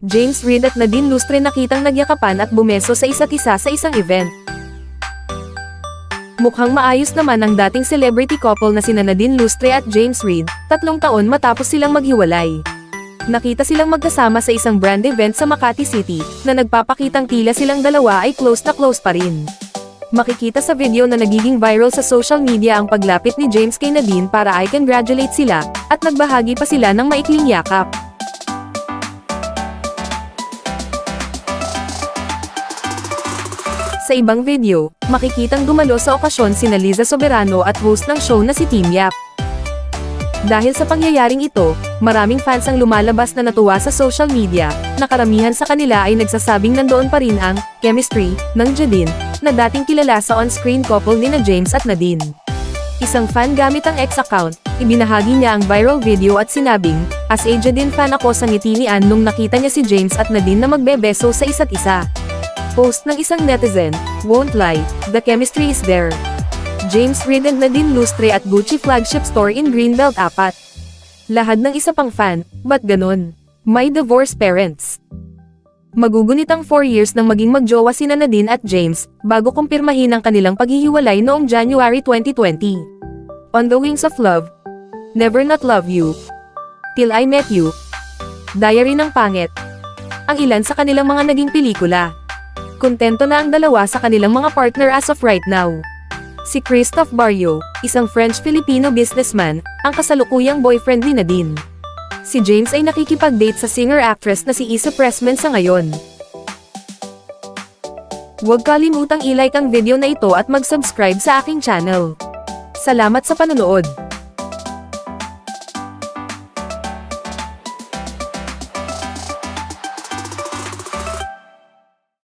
James Reid at Nadine Lustre nakitang nagyakapan at bumeso sa isa't isa sa isang event. Mukhang maayos naman ang dating celebrity couple na sina Nadine Lustre at James Reid, 3 taon matapos silang maghiwalay. Nakita silang magkasama sa isang brand event sa Makati City, na nagpapakitang tila silang dalawa ay close na close pa rin. Makikita sa video na nagiging viral sa social media ang paglapit ni James kay Nadine para i-congratulate sila, at nagbahagi pa sila ng maikling yakap. Sa ibang video, makikitang dumalo sa okasyon sina Liza Soberano at host ng show na si Team Yap. Dahil sa pangyayaring ito, maraming fans ang lumalabas na natuwa sa social media, na karamihan sa kanila ay nagsasabing nandoon pa rin ang chemistry ng Jadine, na dating kilala sa on-screen couple nina James at Nadine. Isang fan gamit ang X account, ibinahagi niya ang viral video at sinabing, "As a Jadine fan ako sa ngiti ni Ann nung nakita niya si James at Nadine na magbebeso sa isa't isa." Post ng isang netizen, "Won't lie, the chemistry is there." James Reid and Nadine Lustre at Gucci flagship store in Greenbelt 4. Lahad ng isa pang fan, ba't ganon? May divorce parents. Magugunitang 4 years nang maging magjowa sina Nadine at James, bago kumpirmahin ang kanilang paghihiwalay noong January 2020. On the Wings of Love, Never Not Love You, Till I Met You, Diary ng Pangit, ang ilan sa kanilang mga naging pelikula. Kontento na ang dalawa sa kanilang mga partner as of right now. Si Christophe Barrio, isang French-Filipino businessman, ang kasalukuyang boyfriend ni Nadine. Si James ay nakikipag-date sa singer-actress na si Issa Pressman sa ngayon. Huwag kalimutang i-like ang video na ito at mag-subscribe sa aking channel. Salamat sa panonood!